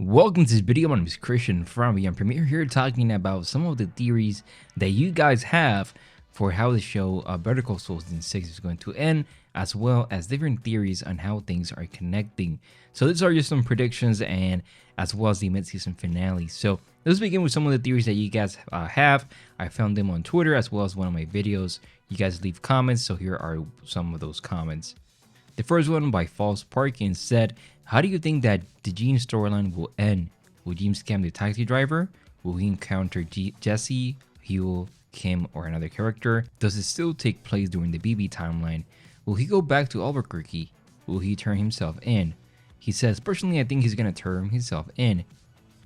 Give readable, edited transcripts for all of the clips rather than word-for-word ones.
Welcome to this video. My name is Christian from Beyond Premiere here talking about some of the theories that you guys have for how the show Better Call Saul season 6 is going to end, as well as different theories on how things are connecting. So these are just some predictions and as well as the mid-season finale. So let's begin with some of the theories that you guys have. I found them on Twitter as well as one of my videos. You guys leave comments, so here are some of those comments. The first one by False Parkins said, how do you think that the Gene storyline will end? Will Gene scam the taxi driver? Will he encounter Jesse, Huel, Kim, or another character? Does it still take place during the BB timeline? Will he go back to Albuquerque? Will he turn himself in? He says, personally, I think he's gonna turn himself in.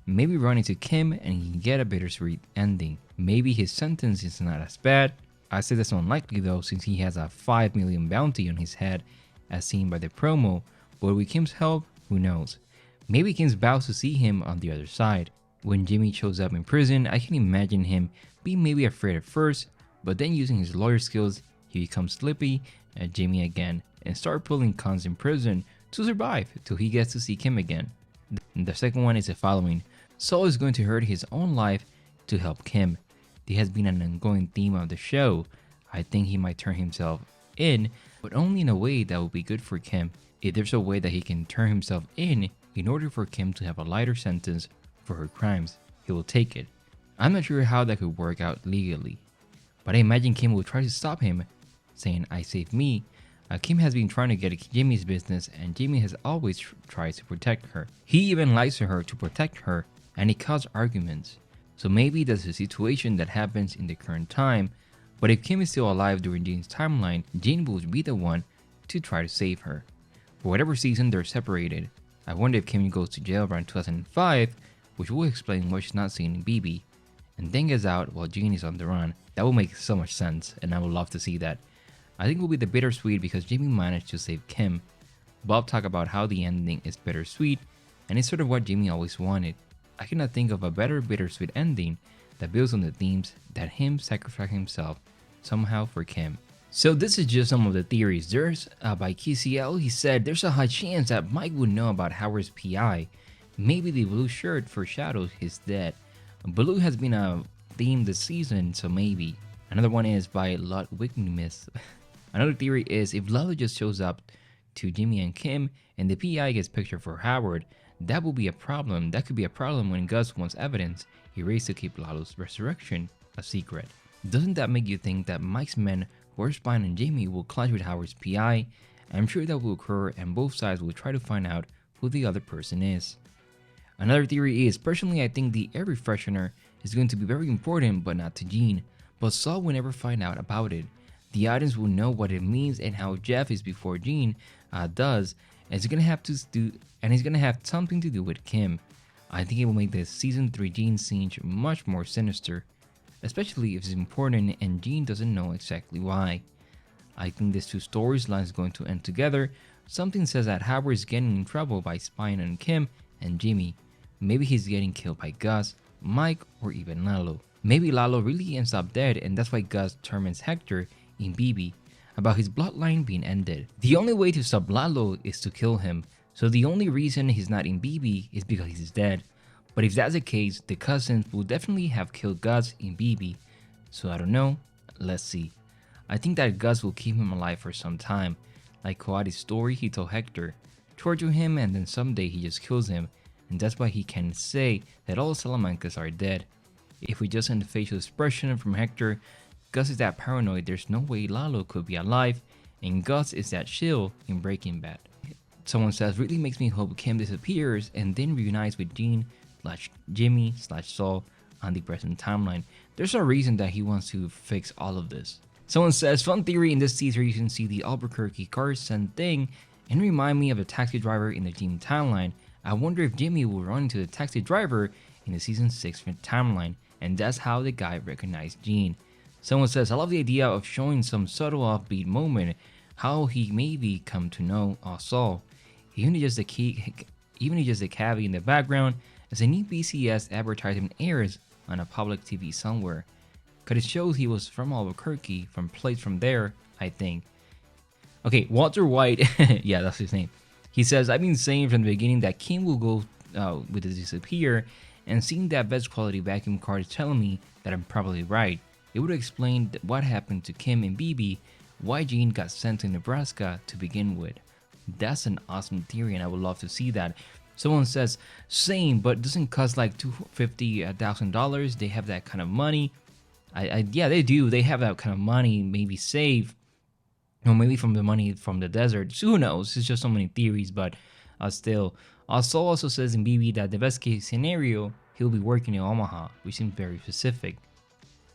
Maybe run into Kim and he can get a bittersweet ending. Maybe his sentence is not as bad. I say that's unlikely though, since he has a 5 million bounty on his head as seen by the promo, but with Kim's help, who knows? Maybe Kim's bound to see him on the other side. When Jimmy shows up in prison, I can imagine him being maybe afraid at first, but then using his lawyer skills, he becomes slippy at Jimmy again and start pulling cons in prison to survive till he gets to see Kim again. The second one is the following. Saul is going to hurt his own life to help Kim. This has been an ongoing theme of the show. I think he might turn himself in, but only in a way that will be good for Kim. If there's a way that he can turn himself in order for Kim to have a lighter sentence for her crimes, he will take it. I'm not sure how that could work out legally, but I imagine Kim will try to stop him, saying, I saved me. Kim has been trying to get Jimmy's business and Jimmy has always tried to protect her. He even lies to her to protect her and it caused arguments. So maybe that's a situation that happens in the current time, but if Kim is still alive during Gene's timeline, Gene will be the one to try to save her. For whatever season they're separated, I wonder if Kim goes to jail around 2005, which will explain why she's not seen in BB, and then gets out while Gene is on the run. That will make so much sense, and I would love to see that. I think it will be the bittersweet because Jimmy managed to save Kim. Bob talked about how the ending is bittersweet, and it's sort of what Jimmy always wanted. I cannot think of a better bittersweet ending that builds on the themes that him sacrificing himself somehow for Kim. So this is just some of the theories. There's by KCL, he said there's a high chance that Mike would know about Howard's PI. Maybe the blue shirt foreshadows his death. Blue has been a theme this season, so maybe. Another one is by Ludwigmus. Another theory is if Lalo just shows up to Jimmy and Kim and the PI gets pictured for Howard, that will be a problem. That could be a problem when Gus wants evidence erased to keep Lalo's resurrection a secret. Doesn't that make you think that Mike's men who are spying on Jamie will clash with Howard's PI? I'm sure that will occur and both sides will try to find out who the other person is. Another theory is, personally I think the air refreshener is going to be very important but not to Gene, but Saul will never find out about it. The audience will know what it means and how Jeff is before Gene does, and it's gonna have something to do with Kim. I think it will make the season 3 Gene scene much more sinister, especially if it's important and Gene doesn't know exactly why. I think these two storylines are going to end together. Something says that Howard is getting in trouble by spying on Kim and Jimmy. Maybe he's getting killed by Gus, Mike, or even Lalo. Maybe Lalo really ends up dead and that's why Gus torments Hector in BB about his bloodline being ended. The only way to stop Lalo is to kill him, so the only reason he's not in BB is because he's dead. But if that's the case, the cousins will definitely have killed Gus in BB. So I don't know, let's see. I think that Gus will keep him alive for some time. Like Coate's story, he told Hector, torture him and then someday he just kills him, and that's why he can say that all Salamancas are dead. If we just send the facial expression from Hector, Gus is that paranoid there's no way Lalo could be alive, and Gus is that chill in Breaking Bad. Someone says, really makes me hope Kim disappears and then reunites with Gene / Jimmy / Saul on the present timeline. There's a reason that he wants to fix all of this. Someone says, fun theory, in this teaser you can see the Albuquerque car send thing and remind me of the taxi driver in the Gene timeline. I wonder if Jimmy will run into the taxi driver in the season 6 timeline, and that's how the guy recognized Gene. Someone says, I love the idea of showing some subtle offbeat moment, how he maybe come to know Saul. Even if just the cabbie in the background as a new BCS advertisement airs on a public TV somewhere. Cause it shows he was from Albuquerque, from place from there, I think. Okay, Walter White, yeah, that's his name. He says, I've been saying from the beginning that Kim will go with the disappear, and seeing that best quality vacuum card is telling me that I'm probably right. It would explain what happened to Kim and BB, why Jane got sent to Nebraska to begin with. That's an awesome theory, and I would love to see that. Someone says, same, but doesn't cost like $250,000. They have that kind of money. Yeah, they do. They have that kind of money, maybe saved, or maybe from the money from the desert. So who knows? It's just so many theories, but still. Saul also says in BB that the best case scenario, he'll be working in Omaha, which seems very specific.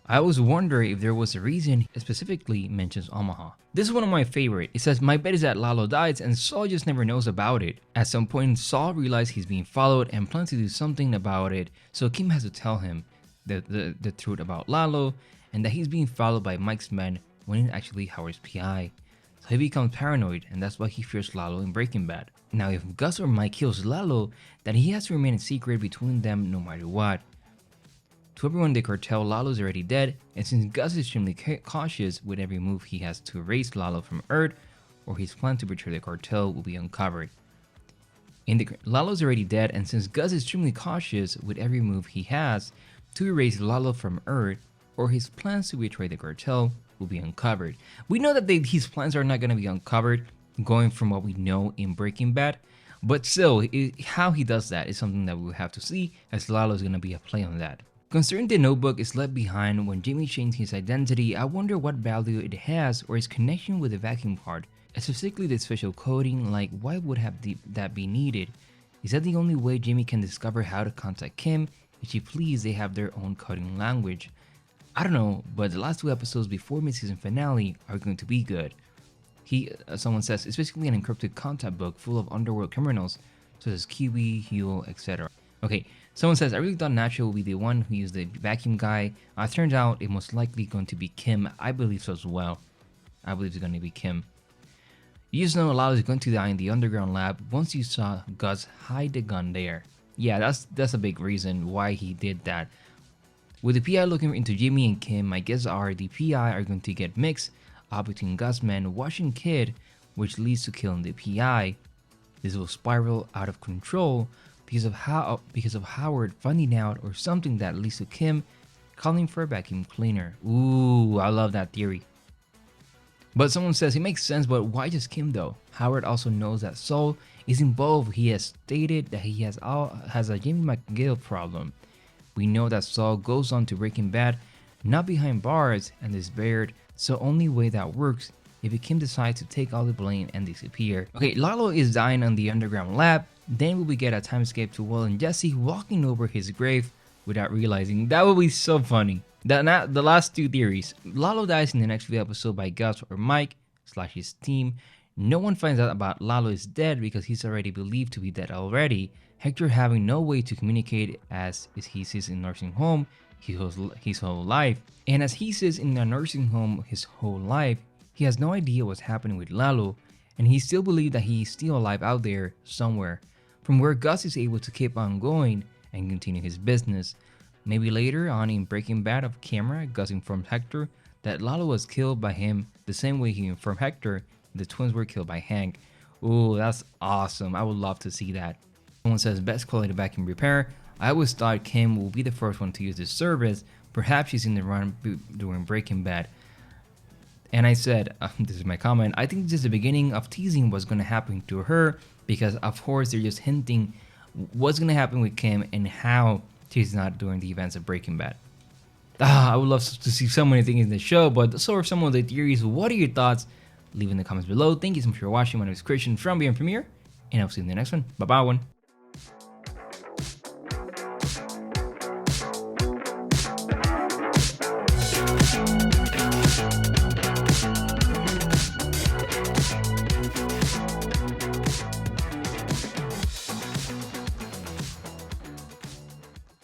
I always wonder if there was a reason it specifically mentions Omaha. This is one of my favorite. It says, my bet is that Lalo dies and Saul just never knows about it. At some point, Saul realizes he's being followed and plans to do something about it, so Kim has to tell him the truth about Lalo and that he's being followed by Mike's men when it's actually Howard's PI. So he becomes paranoid, and that's why he fears Lalo in Breaking Bad. Now, if Gus or Mike kills Lalo, then he has to remain a secret between them no matter what. To everyone in the cartel, Lalo's already dead, and since Gus is extremely cautious with every move he has to erase Lalo from Earth, or his plan to betray the cartel will be uncovered. Lalo's already dead, and since Gus is extremely cautious with every move he has to erase Lalo from Earth, or his plans to betray the cartel will be uncovered. We know that his plans are not going to be uncovered, going from what we know in Breaking Bad, but still, how he does that is something that we will have to see, as Lalo is going to be a play on that. Considering the notebook is left behind when Jimmy changed his identity, I wonder what value it has or its connection with the vacuum card, specifically the special coding. Like, why would that be needed? Is that the only way Jimmy can discover how to contact Kim? If she please, they have their own coding language. I don't know, but the last 2 episodes before mid-season finale are going to be good. Someone says, it's basically an encrypted contact book full of underworld criminals such as Kiwi, Huel, etc. Okay, someone says, I really thought Nacho would be the one who used the vacuum guy. Turns out it most likely going to be Kim. I believe so as well. I believe it's going to be Kim. You just know Lalo is going to die in the underground lab once you saw Gus hide the gun there. Yeah, that's a big reason why he did that. With the PI looking into Jimmy and Kim, my guess are the PI are going to get mixed up between Gus men watching Kid, which leads to killing the PI. This will spiral out of control because of Howard finding out, or something that leads to Kim calling for a vacuum cleaner. Ooh, I love that theory. But someone says it makes sense, but why just Kim though? Howard also knows that Saul is involved. He has stated that he has a Jimmy McGill problem. We know that Saul goes on to Breaking Bad, not behind bars, and is buried, so only way that works if Kim decides to take all the blame and disappear. Okay, Lalo is dying on the underground lab. Then we get a time escape to Will and Jesse walking over his grave without realizing. That would be so funny. The last 2 theories. Lalo dies in the next few episodes by Gus or Mike / his team. No one finds out about Lalo is dead because he's already believed to be dead already. Hector having no way to communicate as he sits in nursing home his whole life. And as he sits in the nursing home his whole life, he has no idea what's happening with Lalo, and he still believes that he is still alive out there somewhere, from where Gus is able to keep on going and continue his business. Maybe later on in Breaking Bad off camera, Gus informed Hector that Lalo was killed by him the same way he informed Hector the twins were killed by Hank. Ooh, that's awesome. I would love to see that. Someone says best quality vacuum repair. I always thought Kim will be the first one to use this service. Perhaps she's in the run during Breaking Bad. And I said, this is my comment, I think this is the beginning of teasing what's going to happen to her, because of course they're just hinting what's going to happen with Kim and how she's not during the events of Breaking Bad. I would love to see so many things in the show, but so are some of the theories. What are your thoughts? Leave in the comments below. Thank you so much for watching. My name is Christian from Beyond Premiere, and I'll see you in the next one. Bye-bye, one.